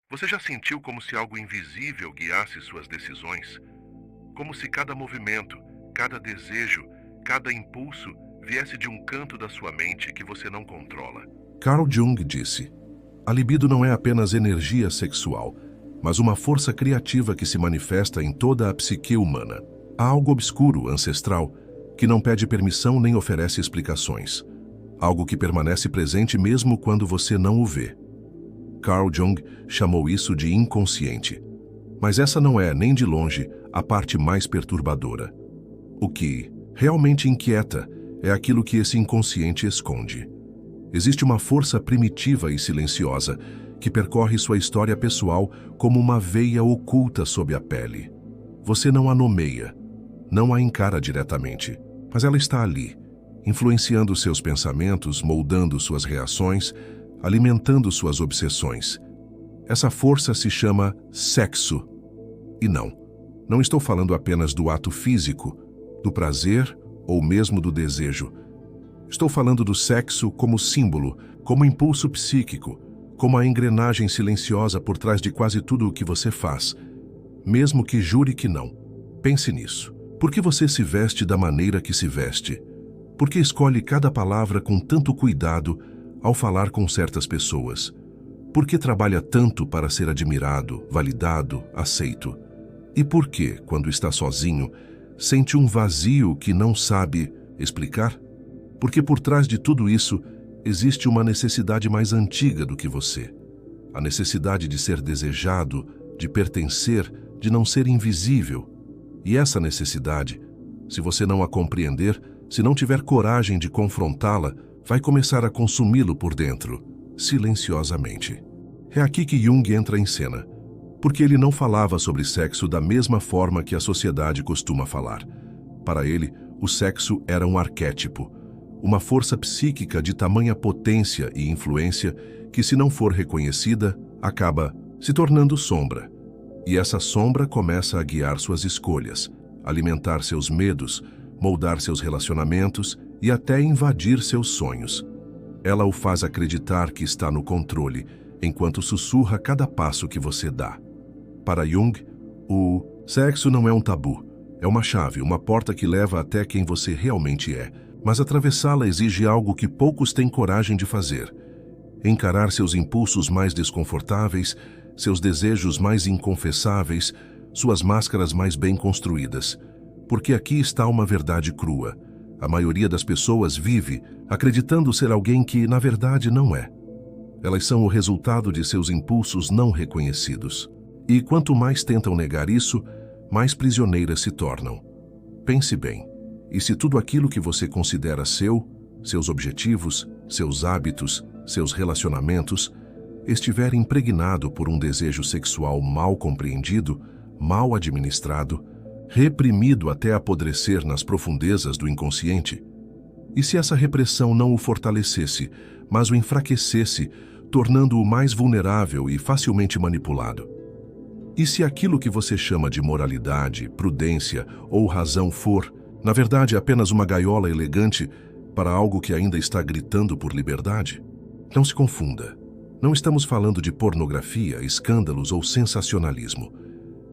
Você já sentiu como se algo invisível guiasse suas decisões? Como se cada movimento, cada desejo, cada impulso viesse de um canto da sua mente que você não controla? Carl Jung disse: a libido não é apenas energia sexual, mas uma força criativa que se manifesta em toda a psique humana. Há algo obscuro, ancestral, que não pede permissão nem oferece explicações. Algo que permanece presente mesmo quando você não o vê. Carl Jung chamou isso de inconsciente. Mas essa não é, nem de longe, a parte mais perturbadora. O que realmente inquieta é aquilo que esse inconsciente esconde. Existe uma força primitiva e silenciosa que percorre sua história pessoal como uma veia oculta sob a pele. Você não a nomeia, não a encara diretamente, mas ela está ali, influenciando seus pensamentos, moldando suas reações, alimentando suas obsessões. Essa força se chama sexo. E não estou falando apenas do ato físico, do prazer ou mesmo do desejo. Estou falando do sexo como símbolo, como impulso psíquico, como a engrenagem silenciosa por trás de quase tudo o que você faz. Mesmo que jure que não. Pense nisso. Por que você se veste da maneira que se veste? Por que escolhe cada palavra com tanto cuidado ao falar com certas pessoas? Por que trabalha tanto para ser admirado, validado, aceito? E por que, quando está sozinho, sente um vazio que não sabe explicar? Porque por trás de tudo isso, existe uma necessidade mais antiga do que você. A necessidade de ser desejado, de pertencer, de não ser invisível. E essa necessidade, se você não a compreender, se não tiver coragem de confrontá-la, vai começar a consumi-lo por dentro, silenciosamente. É aqui que Jung entra em cena, porque ele não falava sobre sexo da mesma forma que a sociedade costuma falar. Para ele, o sexo era um arquétipo, uma força psíquica de tamanha potência e influência que, se não for reconhecida, acaba se tornando sombra. E essa sombra começa a guiar suas escolhas, alimentar seus medos, moldar seus relacionamentos e até invadir seus sonhos. Ela o faz acreditar que está no controle, enquanto sussurra cada passo que você dá. Para Jung, o sexo não é um tabu, é uma chave, uma porta que leva até quem você realmente é, mas atravessá-la exige algo que poucos têm coragem de fazer. Encarar seus impulsos mais desconfortáveis, seus desejos mais inconfessáveis, suas máscaras mais bem construídas. Porque aqui está uma verdade crua. A maioria das pessoas vive acreditando ser alguém que, na verdade, não é. Elas são o resultado de seus impulsos não reconhecidos. E quanto mais tentam negar isso, mais prisioneiras se tornam. Pense bem, e se tudo aquilo que você considera seu, seus objetivos, seus hábitos, seus relacionamentos, estiver impregnado por um desejo sexual mal compreendido, mal administrado, reprimido até apodrecer nas profundezas do inconsciente? E se essa repressão não o fortalecesse, mas o enfraquecesse, tornando-o mais vulnerável e facilmente manipulado? E se aquilo que você chama de moralidade, prudência ou razão for, na verdade, apenas uma gaiola elegante para algo que ainda está gritando por liberdade? Não se confunda. Não estamos falando de pornografia, escândalos ou sensacionalismo.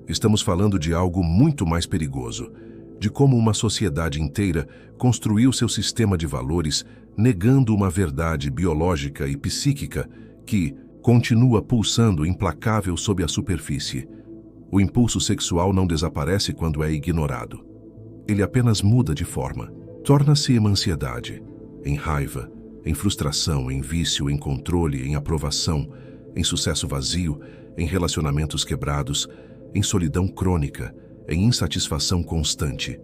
Estamos falando de algo muito mais perigoso, de como uma sociedade inteira construiu seu sistema de valores negando uma verdade biológica e psíquica que continua pulsando implacável sob a superfície. O impulso sexual não desaparece quando é ignorado. Ele apenas muda de forma. Torna-se em ansiedade, em raiva, em frustração, em vício, em controle, em aprovação, em sucesso vazio, em relacionamentos quebrados, em solidão crônica, em insatisfação constante.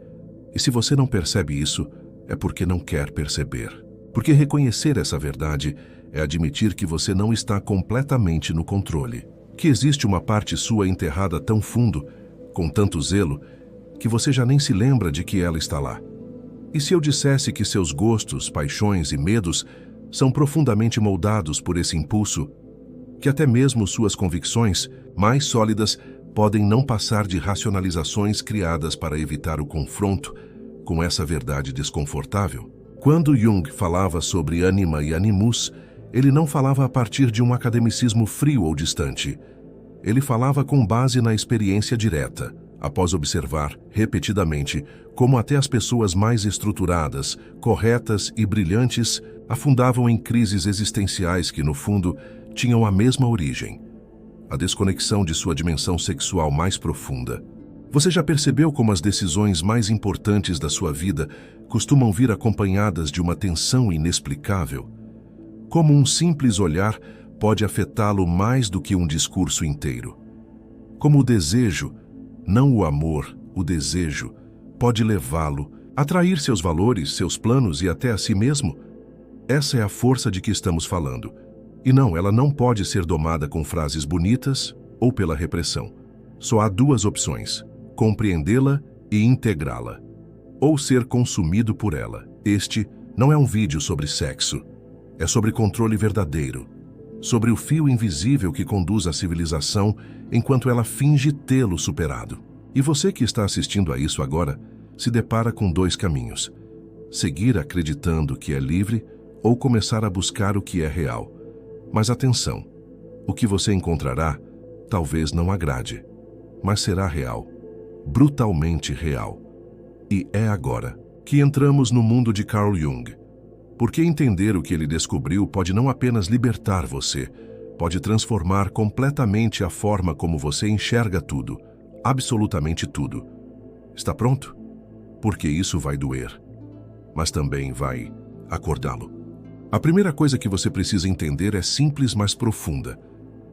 E se você não percebe isso, é porque não quer perceber. Porque reconhecer essa verdade é admitir que você não está completamente no controle. Que existe uma parte sua enterrada tão fundo, com tanto zelo, que você já nem se lembra de que ela está lá. E se eu dissesse que seus gostos, paixões e medos são profundamente moldados por esse impulso, que até mesmo suas convicções mais sólidas podem não passar de racionalizações criadas para evitar o confronto com essa verdade desconfortável? Quando Jung falava sobre ânima e animus, ele não falava a partir de um academicismo frio ou distante. Ele falava com base na experiência direta, após observar, repetidamente, como até as pessoas mais estruturadas, corretas e brilhantes afundavam em crises existenciais que, no fundo, tinham a mesma origem: a desconexão de sua dimensão sexual mais profunda. Você já percebeu como as decisões mais importantes da sua vida costumam vir acompanhadas de uma tensão inexplicável? Como um simples olhar pode afetá-lo mais do que um discurso inteiro? Como o desejo, não o amor, o desejo, pode levá-lo a trair seus valores, seus planos e até a si mesmo? Essa é a força de que estamos falando. E não, ela não pode ser domada com frases bonitas ou pela repressão. Só há duas opções: compreendê-la e integrá-la, ou ser consumido por ela. Este não é um vídeo sobre sexo. É sobre controle verdadeiro, sobre o fio invisível que conduz a civilização enquanto ela finge tê-lo superado. E você que está assistindo a isso agora se depara com dois caminhos: seguir acreditando que é livre ou começar a buscar o que é real. Mas atenção, o que você encontrará talvez não agrade, mas será real, brutalmente real. E é agora que entramos no mundo de Carl Jung, porque entender o que ele descobriu pode não apenas libertar você, pode transformar completamente a forma como você enxerga tudo, absolutamente tudo. Está pronto? Porque isso vai doer, mas também vai acordá-lo. A primeira coisa que você precisa entender é simples, mas profunda.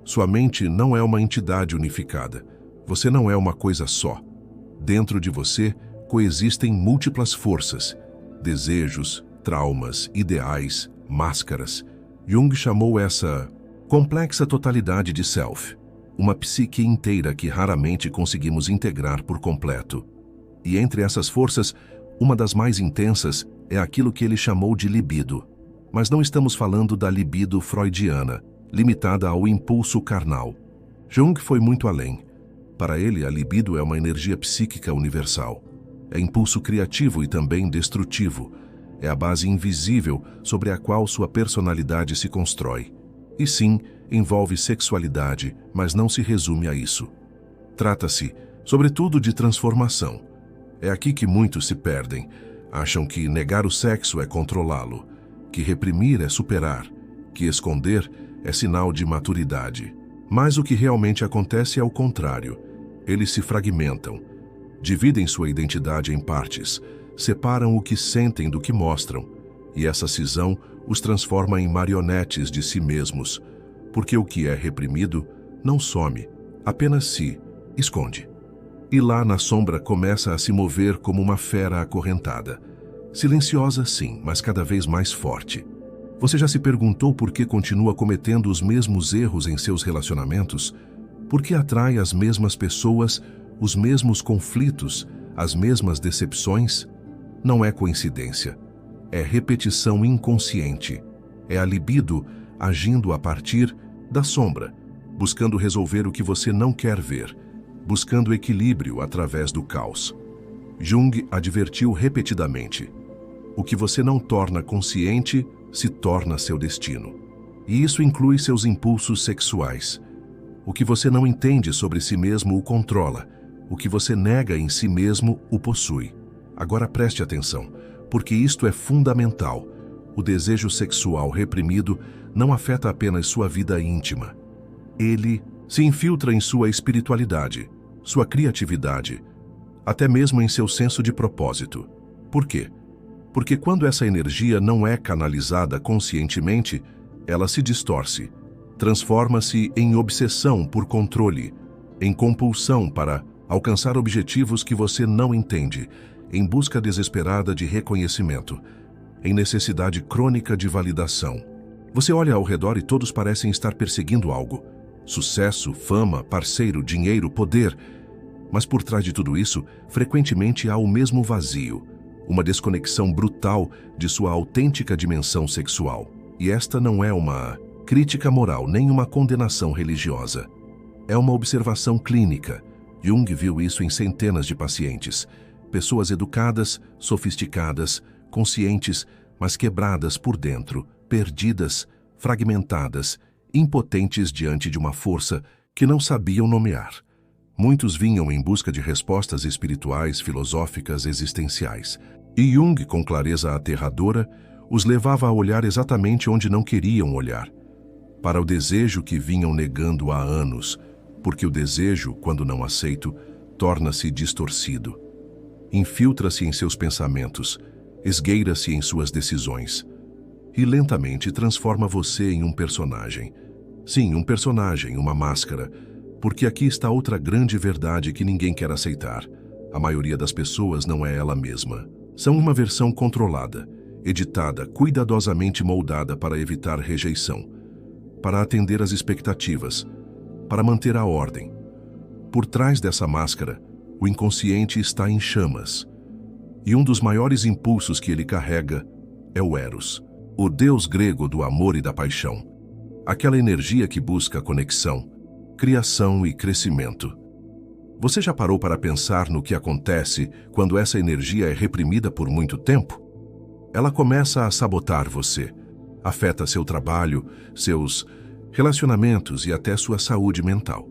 Sua mente não é uma entidade unificada. Você não é uma coisa só. Dentro de você coexistem múltiplas forças, desejos, traumas, ideais, máscaras. Jung chamou essa complexa totalidade de self, uma psique inteira que raramente conseguimos integrar por completo. E entre essas forças, uma das mais intensas é aquilo que ele chamou de libido. Mas não estamos falando da libido freudiana, limitada ao impulso carnal. Jung foi muito além. Para ele, a libido é uma energia psíquica universal. É impulso criativo e também destrutivo. É a base invisível sobre a qual sua personalidade se constrói. E sim, envolve sexualidade, mas não se resume a isso. Trata-se, sobretudo, de transformação. É aqui que muitos se perdem. Acham que negar o sexo é controlá-lo, que reprimir é superar, que esconder é sinal de maturidade. Mas o que realmente acontece é o contrário. Eles se fragmentam, dividem sua identidade em partes, separam o que sentem do que mostram, e essa cisão os transforma em marionetes de si mesmos, porque o que é reprimido não some, apenas se esconde. E lá na sombra começa a se mover como uma fera acorrentada. Silenciosa, sim, mas cada vez mais forte. Você já se perguntou por que continua cometendo os mesmos erros em seus relacionamentos? Por que atrai as mesmas pessoas, os mesmos conflitos, as mesmas decepções? Não é coincidência. É repetição inconsciente. É a libido agindo a partir da sombra, buscando resolver o que você não quer ver, buscando equilíbrio através do caos. Jung advertiu repetidamente: o que você não torna consciente se torna seu destino. E isso inclui seus impulsos sexuais. O que você não entende sobre si mesmo o controla. O que você nega em si mesmo o possui. Agora preste atenção, porque isto é fundamental. O desejo sexual reprimido não afeta apenas sua vida íntima. Ele se infiltra em sua espiritualidade, sua criatividade, até mesmo em seu senso de propósito. Por quê? Porque quando essa energia não é canalizada conscientemente, ela se distorce, transforma-se em obsessão por controle, em compulsão para alcançar objetivos que você não entende, em busca desesperada de reconhecimento, em necessidade crônica de validação. Você olha ao redor e todos parecem estar perseguindo algo: sucesso, fama, parceiro, dinheiro, poder. Mas por trás de tudo isso, frequentemente há o mesmo vazio, uma desconexão brutal de sua autêntica dimensão sexual. E esta não é uma crítica moral, nem uma condenação religiosa. É uma observação clínica. Jung viu isso em centenas de pacientes. Pessoas educadas, sofisticadas, conscientes, mas quebradas por dentro, perdidas, fragmentadas, impotentes diante de uma força que não sabiam nomear. Muitos vinham em busca de respostas espirituais, filosóficas, existenciais. E Jung, com clareza aterradora, os levava a olhar exatamente onde não queriam olhar, para o desejo que vinham negando há anos, porque o desejo, quando não aceito, torna-se distorcido. Infiltra-se em seus pensamentos, esgueira-se em suas decisões e lentamente transforma você em um personagem. Sim, um personagem, uma máscara, porque aqui está outra grande verdade que ninguém quer aceitar. A maioria das pessoas não é ela mesma. São uma versão controlada, editada, cuidadosamente moldada para evitar rejeição, para atender às expectativas, para manter a ordem. Por trás dessa máscara, o inconsciente está em chamas. E um dos maiores impulsos que ele carrega é o Eros, o deus grego do amor e da paixão. Aquela energia que busca conexão, criação e crescimento. Você já parou para pensar no que acontece quando essa energia é reprimida por muito tempo? Ela começa a sabotar você, afeta seu trabalho, seus relacionamentos e até sua saúde mental.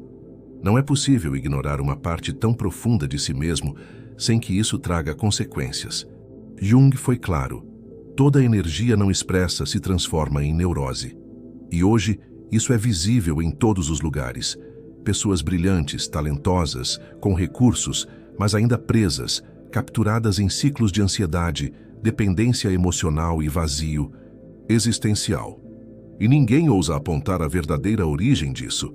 Não é possível ignorar uma parte tão profunda de si mesmo sem que isso traga consequências. Jung foi claro: toda energia não expressa se transforma em neurose. E hoje, isso é visível em todos os lugares. Pessoas brilhantes, talentosas, com recursos, mas ainda presas, capturadas em ciclos de ansiedade, dependência emocional e vazio existencial. E ninguém ousa apontar a verdadeira origem disso.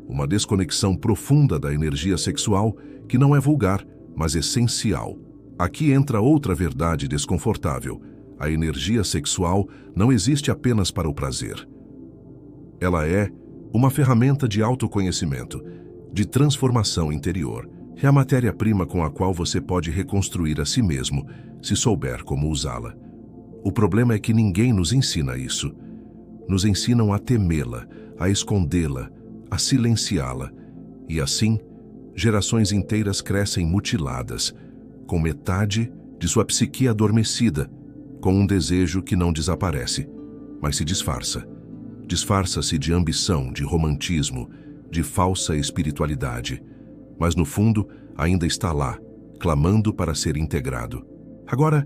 Uma desconexão profunda da energia sexual que não é vulgar, mas essencial. Aqui entra outra verdade desconfortável. A energia sexual não existe apenas para o prazer. Ela é uma ferramenta de autoconhecimento, de transformação interior. É a matéria-prima com a qual você pode reconstruir a si mesmo, se souber como usá-la. O problema é que ninguém nos ensina isso. Nos ensinam a temê-la, a escondê-la, a silenciá-la. E assim, gerações inteiras crescem mutiladas, com metade de sua psique adormecida, com um desejo que não desaparece, mas se disfarça. Disfarça-se de ambição, de romantismo, de falsa espiritualidade, mas no fundo ainda está lá, clamando para ser integrado. Agora,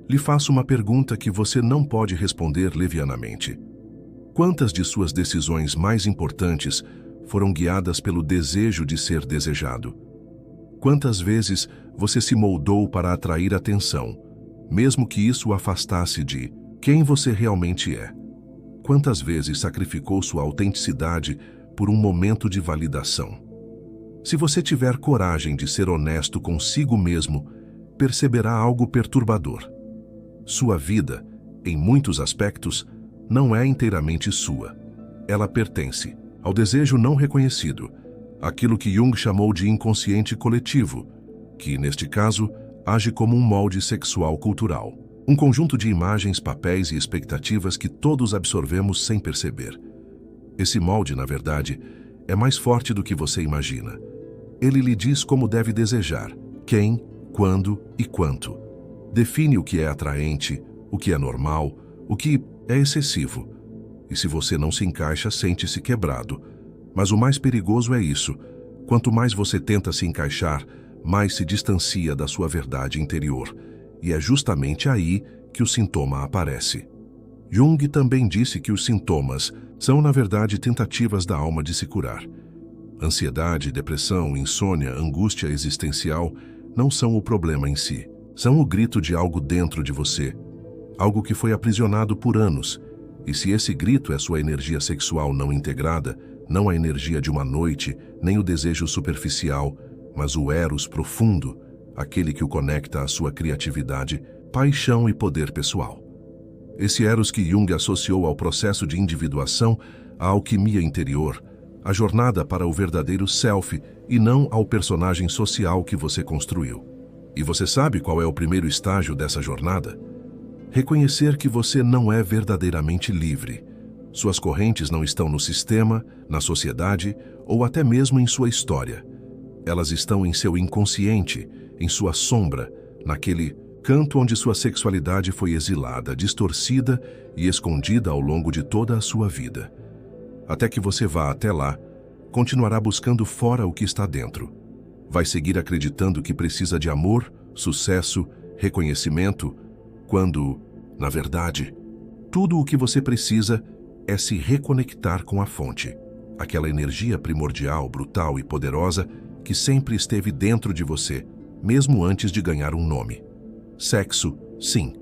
lhe faço uma pergunta que você não pode responder levianamente. Quantas de suas decisões mais importantes foram guiadas pelo desejo de ser desejado? Quantas vezes você se moldou para atrair atenção, mesmo que isso o afastasse de quem você realmente é? Quantas vezes sacrificou sua autenticidade por um momento de validação? Se você tiver coragem de ser honesto consigo mesmo, perceberá algo perturbador. Sua vida, em muitos aspectos, não é inteiramente sua. Ela pertence ao desejo não reconhecido, aquilo que Jung chamou de inconsciente coletivo, que, neste caso, age como um molde sexual cultural. Um conjunto de imagens, papéis e expectativas que todos absorvemos sem perceber. Esse molde, na verdade, é mais forte do que você imagina. Ele lhe diz como deve desejar, quem, quando e quanto. Define o que é atraente, o que é normal, o que é excessivo. E se você não se encaixa, sente-se quebrado. Mas o mais perigoso é isso. Quanto mais você tenta se encaixar, mais se distancia da sua verdade interior. E é justamente aí que o sintoma aparece. Jung também disse que os sintomas são, na verdade, tentativas da alma de se curar. Ansiedade, depressão, insônia, angústia existencial não são o problema em si. São o grito de algo dentro de você, algo que foi aprisionado por anos. E se esse grito é sua energia sexual não integrada, não a energia de uma noite, nem o desejo superficial, mas o eros profundo, aquele que o conecta à sua criatividade, paixão e poder pessoal. Esse eros que Jung associou ao processo de individuação, à alquimia interior, à jornada para o verdadeiro self e não ao personagem social que você construiu. E você sabe qual é o primeiro estágio dessa jornada? Reconhecer que você não é verdadeiramente livre. Suas correntes não estão no sistema, na sociedade ou até mesmo em sua história. Elas estão em seu inconsciente, em sua sombra, naquele canto onde sua sexualidade foi exilada, distorcida e escondida ao longo de toda a sua vida. Até que você vá até lá, continuará buscando fora o que está dentro. Vai seguir acreditando que precisa de amor, sucesso, reconhecimento, quando, na verdade, tudo o que você precisa é se reconectar com a fonte, aquela energia primordial, brutal e poderosa que sempre esteve dentro de você, mesmo antes de ganhar um nome. Sexo, sim,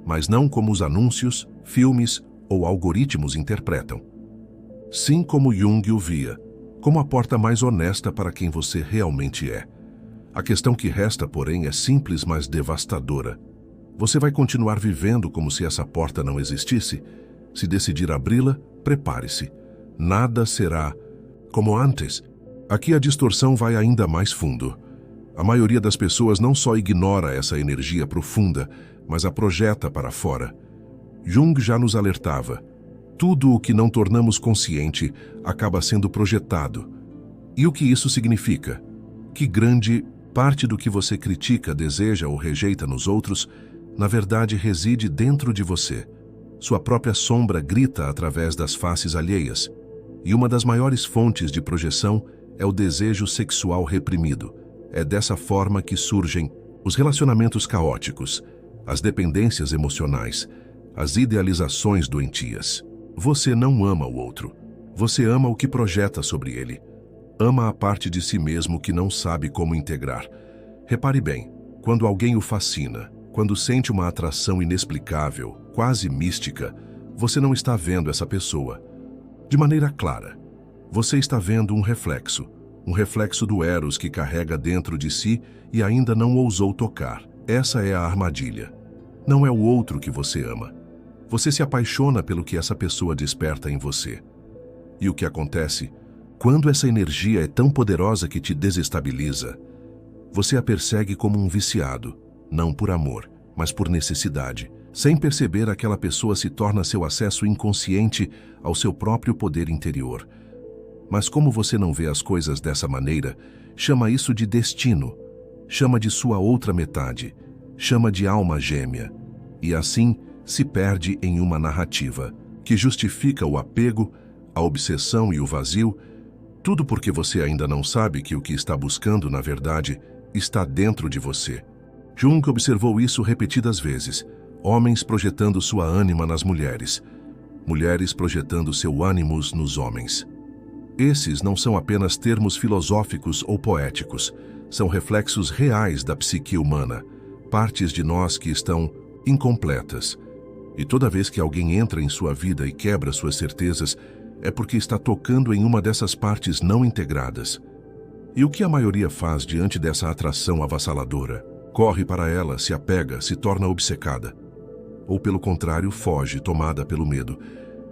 mas não como os anúncios, filmes ou algoritmos interpretam. Sim, como Jung o via, como a porta mais honesta para quem você realmente é. A questão que resta, porém, é simples, mas devastadora. Você vai continuar vivendo como se essa porta não existisse? Se decidir abri-la, prepare-se. Nada será como antes. Aqui a distorção vai ainda mais fundo. A maioria das pessoas não só ignora essa energia profunda, mas a projeta para fora. Jung já nos alertava. Tudo o que não tornamos consciente acaba sendo projetado. E o que isso significa? Que grande parte do que você critica, deseja ou rejeita nos outros, na verdade reside dentro de você. Sua própria sombra grita através das faces alheias. E uma das maiores fontes de projeção é o desejo sexual reprimido. É dessa forma que surgem os relacionamentos caóticos, as dependências emocionais, as idealizações doentias. Você não ama o outro. Você ama o que projeta sobre ele. Ama a parte de si mesmo que não sabe como integrar. Repare bem, quando alguém o fascina, quando sente uma atração inexplicável, quase mística, você não está vendo essa pessoa de maneira clara. Você está vendo um reflexo do Eros que carrega dentro de si e ainda não ousou tocar. Essa é a armadilha. Não é o outro que você ama. Você se apaixona pelo que essa pessoa desperta em você. E o que acontece? Quando essa energia é tão poderosa que te desestabiliza, você a persegue como um viciado, não por amor, mas por necessidade. Sem perceber, aquela pessoa se torna seu acesso inconsciente ao seu próprio poder interior. Mas como você não vê as coisas dessa maneira, chama isso de destino, chama de sua outra metade, chama de alma gêmea. E assim se perde em uma narrativa que justifica o apego, a obsessão e o vazio, tudo porque você ainda não sabe que o que está buscando, na verdade, está dentro de você. Jung observou isso repetidas vezes. Homens projetando sua ânima nas mulheres. Mulheres projetando seu ânimos nos homens. Esses não são apenas termos filosóficos ou poéticos. São reflexos reais da psique humana. Partes de nós que estão incompletas. E toda vez que alguém entra em sua vida e quebra suas certezas, é porque está tocando em uma dessas partes não integradas. E o que a maioria faz diante dessa atração avassaladora? Corre para ela, se apega, se torna obcecada. Ou pelo contrário, foge, tomada pelo medo.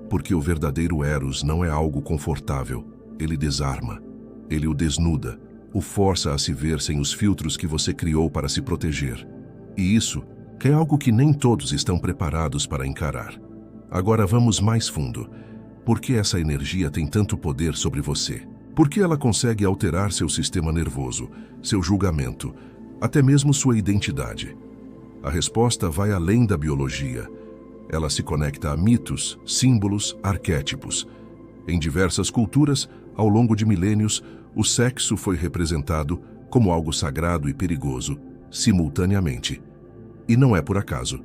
Porque o verdadeiro Eros não é algo confortável. Ele desarma. Ele o desnuda. O força a se ver sem os filtros que você criou para se proteger. E isso é algo que nem todos estão preparados para encarar. Agora vamos mais fundo. Por que essa energia tem tanto poder sobre você? Por que ela consegue alterar seu sistema nervoso, seu julgamento, até mesmo sua identidade? A resposta vai além da biologia. Ela se conecta a mitos, símbolos, arquétipos. Em diversas culturas, ao longo de milênios, o sexo foi representado como algo sagrado e perigoso, simultaneamente. E não é por acaso.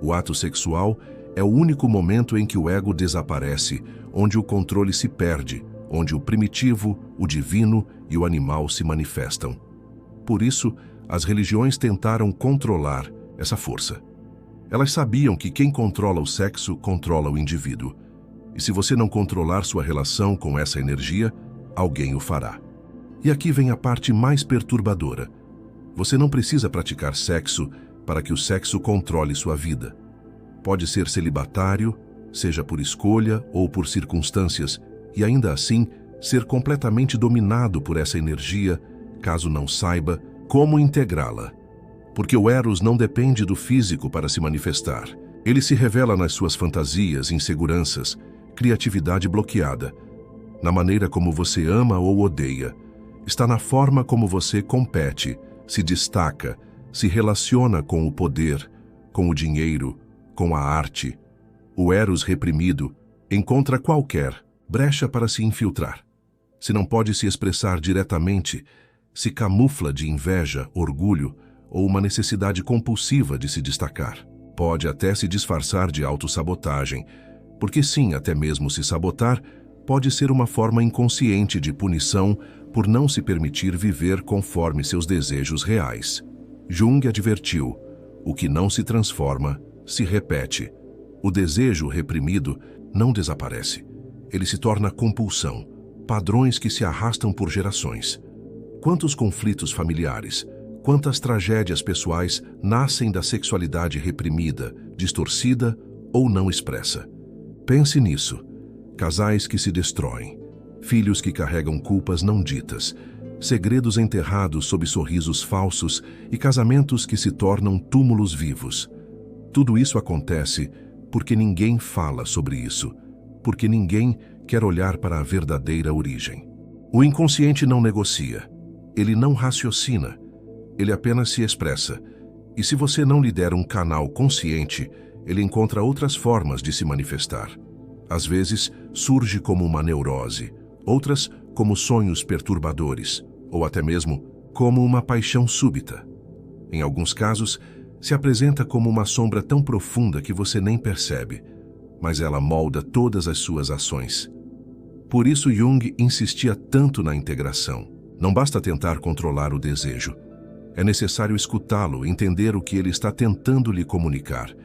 O ato sexual é o único momento em que o ego desaparece, onde o controle se perde, onde o primitivo, o divino e o animal se manifestam. Por isso, as religiões tentaram controlar essa força. Elas sabiam que quem controla o sexo controla o indivíduo. E se você não controlar sua relação com essa energia, alguém o fará. E aqui vem a parte mais perturbadora. Você não precisa praticar sexo para que o sexo controle sua vida. Pode ser celibatário, seja por escolha ou por circunstâncias, e ainda assim ser completamente dominado por essa energia, caso não saiba como integrá-la. Porque o Eros não depende do físico para se manifestar. Ele se revela nas suas fantasias, inseguranças, criatividade bloqueada, na maneira como você ama ou odeia. Está na forma como você compete, se destaca, se relaciona com o poder, com o dinheiro, com a arte. O Eros reprimido encontra qualquer brecha para se infiltrar. Se não pode se expressar diretamente, se camufla de inveja, orgulho ou uma necessidade compulsiva de se destacar. Pode até se disfarçar de autossabotagem, porque sim, até mesmo se sabotar pode ser uma forma inconsciente de punição por não se permitir viver conforme seus desejos reais. Jung advertiu: o que não se transforma, se repete. O desejo reprimido não desaparece. Ele se torna compulsão, padrões que se arrastam por gerações. Quantos conflitos familiares, quantas tragédias pessoais nascem da sexualidade reprimida, distorcida ou não expressa? Pense nisso. Casais que se destroem, filhos que carregam culpas não ditas, segredos enterrados sob sorrisos falsos e casamentos que se tornam túmulos vivos. Tudo isso acontece porque ninguém fala sobre isso, porque ninguém quer olhar para a verdadeira origem. O inconsciente não negocia, ele não raciocina, ele apenas se expressa. E se você não lhe der um canal consciente, ele encontra outras formas de se manifestar. Às vezes, surge como uma neurose, outras como sonhos perturbadores, ou até mesmo como uma paixão súbita. Em alguns casos, se apresenta como uma sombra tão profunda que você nem percebe, mas ela molda todas as suas ações. Por isso Jung insistia tanto na integração. Não basta tentar controlar o desejo. É necessário escutá-lo, entender o que ele está tentando lhe comunicar,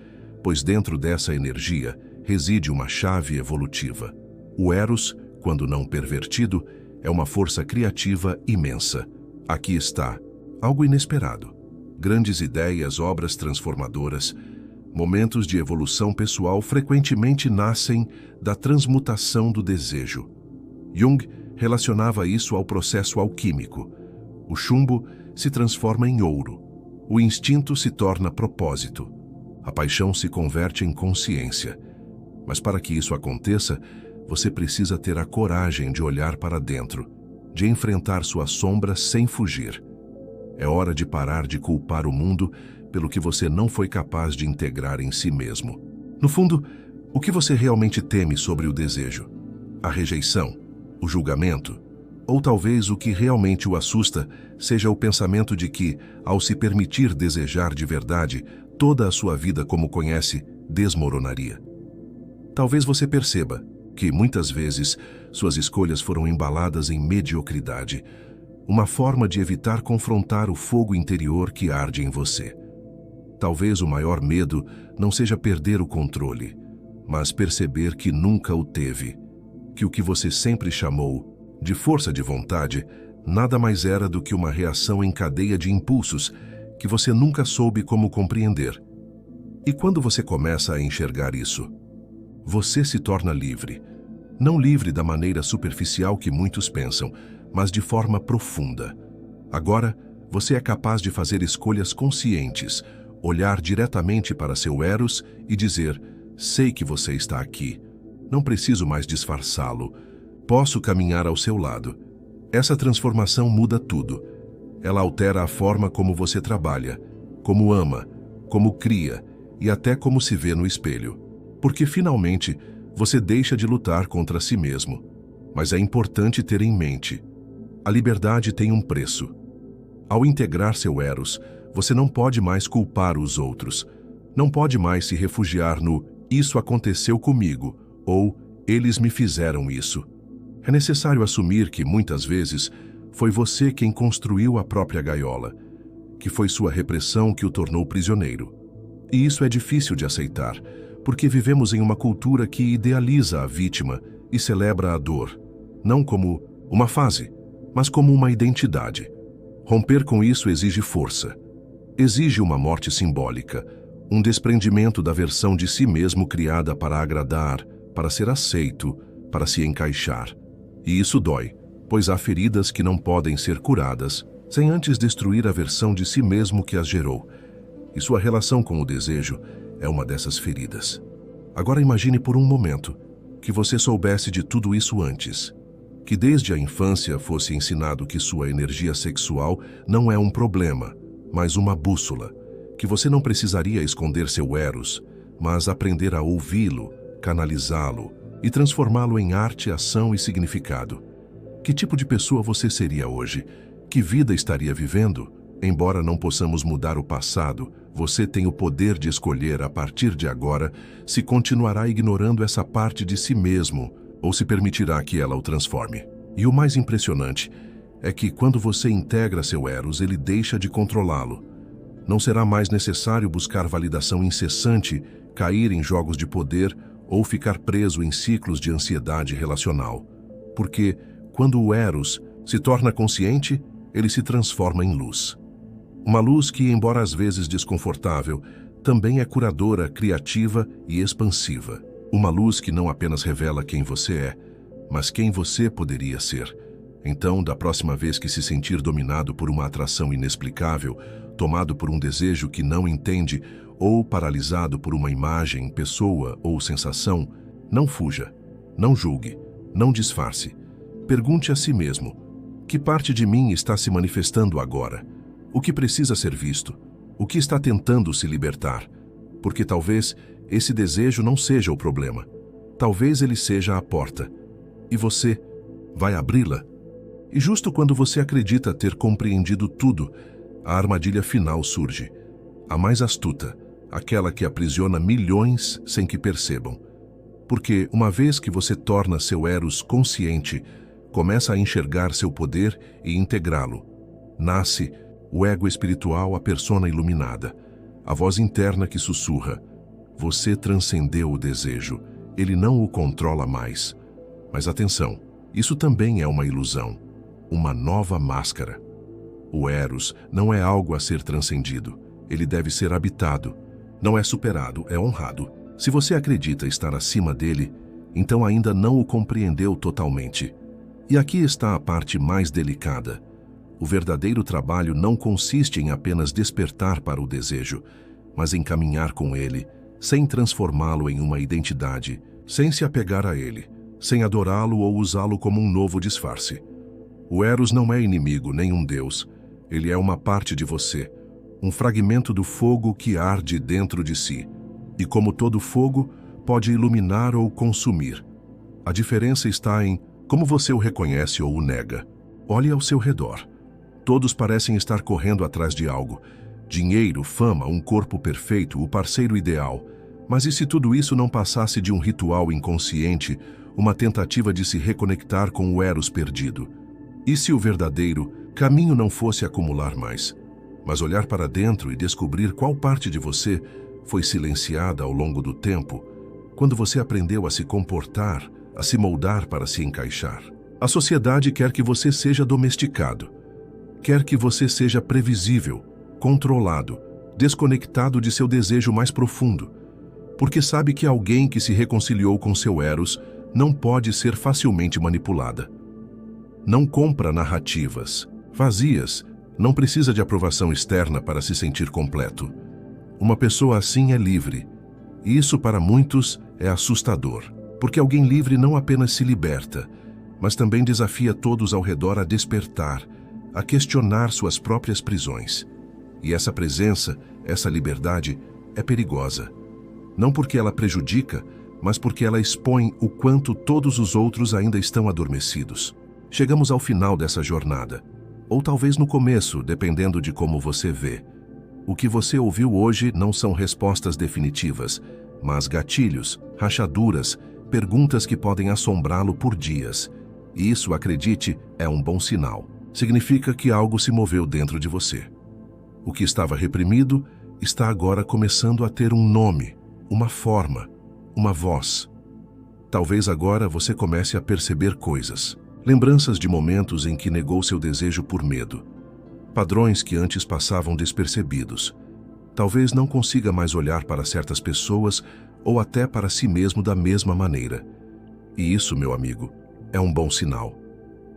pois dentro dessa energia reside uma chave evolutiva. O Eros, quando não pervertido, é uma força criativa imensa. Aqui está algo inesperado. Grandes ideias, obras transformadoras, momentos de evolução pessoal frequentemente nascem da transmutação do desejo. Jung relacionava isso ao processo alquímico. O chumbo se transforma em ouro. O instinto se torna propósito. A paixão se converte em consciência. Mas para que isso aconteça, você precisa ter a coragem de olhar para dentro, de enfrentar sua sombra sem fugir. É hora de parar de culpar o mundo pelo que você não foi capaz de integrar em si mesmo. No fundo, o que você realmente teme sobre o desejo? A rejeição? O julgamento? Ou talvez o que realmente o assusta seja o pensamento de que, ao se permitir desejar de verdade, toda a sua vida como conhece desmoronaria. Talvez você perceba que, muitas vezes, suas escolhas foram embaladas em mediocridade, uma forma de evitar confrontar o fogo interior que arde em você. Talvez o maior medo não seja perder o controle, mas perceber que nunca o teve, que o que você sempre chamou de força de vontade nada mais era do que uma reação em cadeia de impulsos que você nunca soube como compreender. E quando você começa a enxergar isso, você se torna livre. Não livre da maneira superficial que muitos pensam, mas de forma profunda. Agora, você é capaz de fazer escolhas conscientes, olhar diretamente para seu Eros e dizer: sei que você está aqui. Não preciso mais disfarçá-lo. Posso caminhar ao seu lado. Essa transformação muda tudo. Ela altera a forma como você trabalha, como ama, como cria e até como se vê no espelho. Porque finalmente você deixa de lutar contra si mesmo. Mas é importante ter em mente: a liberdade tem um preço. Ao integrar seu Eros, você não pode mais culpar os outros. Não pode mais se refugiar no "isso aconteceu comigo" ou "eles me fizeram isso". É necessário assumir que, muitas vezes, foi você quem construiu a própria gaiola, que foi sua repressão que o tornou prisioneiro. E isso é difícil de aceitar, porque vivemos em uma cultura que idealiza a vítima e celebra a dor, não como uma fase, mas como uma identidade. Romper com isso exige força. Exige uma morte simbólica, um desprendimento da versão de si mesmo criada para agradar, para ser aceito, para se encaixar. E isso dói, pois há feridas que não podem ser curadas sem antes destruir a versão de si mesmo que as gerou. E sua relação com o desejo é uma dessas feridas. Agora imagine por um momento que você soubesse de tudo isso antes. Que desde a infância fosse ensinado que sua energia sexual não é um problema, mas uma bússola. Que você não precisaria esconder seu Eros, mas aprender a ouvi-lo, canalizá-lo e transformá-lo em arte, ação e significado. Que tipo de pessoa você seria hoje? Que vida estaria vivendo? Embora não possamos mudar o passado, você tem o poder de escolher a partir de agora se continuará ignorando essa parte de si mesmo ou se permitirá que ela o transforme. E o mais impressionante é que quando você integra seu Eros, ele deixa de controlá-lo. Não será mais necessário buscar validação incessante, cair em jogos de poder ou ficar preso em ciclos de ansiedade relacional. Porque, quando o Eros se torna consciente, ele se transforma em luz. Uma luz que, embora às vezes desconfortável, também é curadora, criativa e expansiva. Uma luz que não apenas revela quem você é, mas quem você poderia ser. Então, da próxima vez que se sentir dominado por uma atração inexplicável, tomado por um desejo que não entende ou paralisado por uma imagem, pessoa ou sensação, não fuja, não julgue, não disfarce. Pergunte a si mesmo: que parte de mim está se manifestando agora? O que precisa ser visto? O que está tentando se libertar? Porque talvez esse desejo não seja o problema. Talvez ele seja a porta. E você vai abri-la? E justo quando você acredita ter compreendido tudo, a armadilha final surge. A mais astuta, aquela que aprisiona milhões sem que percebam. Porque uma vez que você torna seu Eros consciente, começa a enxergar seu poder e integrá-lo. Nasce o ego espiritual, a persona iluminada, a voz interna que sussurra: você transcendeu o desejo, ele não o controla mais. Mas atenção, isso também é uma ilusão, uma nova máscara. O Eros não é algo a ser transcendido, ele deve ser habitado. Não é superado, é honrado. Se você acredita estar acima dele, então ainda não o compreendeu totalmente. E aqui está a parte mais delicada. O verdadeiro trabalho não consiste em apenas despertar para o desejo, mas em caminhar com ele, sem transformá-lo em uma identidade, sem se apegar a ele, sem adorá-lo ou usá-lo como um novo disfarce. O Eros não é inimigo nem um deus. Ele é uma parte de você, um fragmento do fogo que arde dentro de si. E como todo fogo, pode iluminar ou consumir. A diferença está em como você o reconhece ou o nega. Olhe ao seu redor. Todos parecem estar correndo atrás de algo. Dinheiro, fama, um corpo perfeito, o parceiro ideal. Mas e se tudo isso não passasse de um ritual inconsciente, uma tentativa de se reconectar com o Eros perdido? E se o verdadeiro caminho não fosse acumular mais, mas olhar para dentro e descobrir qual parte de você foi silenciada ao longo do tempo, quando você aprendeu a se comportar, a se moldar para se encaixar? A sociedade quer que você seja domesticado. Quer que você seja previsível, controlado, desconectado de seu desejo mais profundo, porque sabe que alguém que se reconciliou com seu Eros não pode ser facilmente manipulada. Não compra narrativas vazias, não precisa de aprovação externa para se sentir completo. Uma pessoa assim é livre, e isso para muitos é assustador, porque alguém livre não apenas se liberta, mas também desafia todos ao redor a despertar, a questionar suas próprias prisões. E essa presença, essa liberdade, é perigosa. Não porque ela prejudica, mas porque ela expõe o quanto todos os outros ainda estão adormecidos. Chegamos ao final dessa jornada, ou talvez no começo, dependendo de como você vê. O que você ouviu hoje não são respostas definitivas, mas gatilhos, rachaduras, perguntas que podem assombrá-lo por dias. E isso, acredite, é um bom sinal. Significa que algo se moveu dentro de você. O que estava reprimido está agora começando a ter um nome, uma forma, uma voz. Talvez agora você comece a perceber coisas. Lembranças de momentos em que negou seu desejo por medo. Padrões que antes passavam despercebidos. Talvez não consiga mais olhar para certas pessoas ou até para si mesmo da mesma maneira. E isso, meu amigo, é um bom sinal.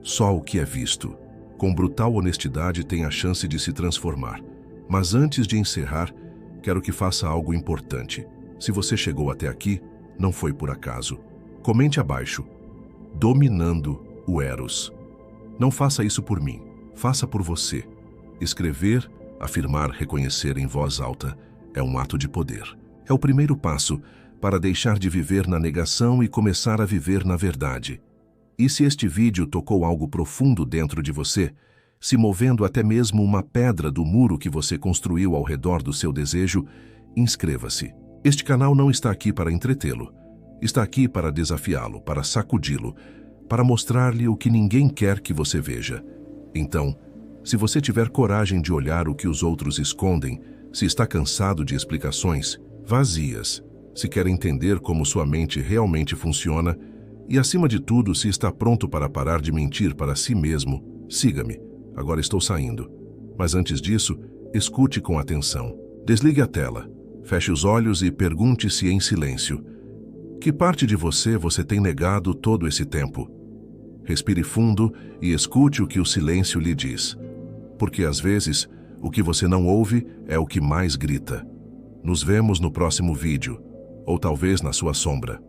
Só o que é visto, com brutal honestidade, tem a chance de se transformar. Mas antes de encerrar, quero que faça algo importante. Se você chegou até aqui, não foi por acaso. Comente abaixo: dominando o Eros. Não faça isso por mim, faça por você. Escrever, afirmar, reconhecer em voz alta é um ato de poder. É o primeiro passo para deixar de viver na negação e começar a viver na verdade. E se este vídeo tocou algo profundo dentro de você, se movendo até mesmo uma pedra do muro que você construiu ao redor do seu desejo, inscreva-se. Este canal não está aqui para entretê-lo. Está aqui para desafiá-lo, para sacudi-lo, para mostrar-lhe o que ninguém quer que você veja. Então, se você tiver coragem de olhar o que os outros escondem, se está cansado de explicações vazias, se quer entender como sua mente realmente funciona e, acima de tudo, se está pronto para parar de mentir para si mesmo, siga-me. Agora estou saindo. Mas antes disso, escute com atenção. Desligue a tela, feche os olhos e pergunte-se em silêncio: que parte de você tem negado todo esse tempo? Respire fundo e escute o que o silêncio lhe diz. Porque às vezes, o que você não ouve é o que mais grita. Nos vemos no próximo vídeo, ou talvez na sua sombra.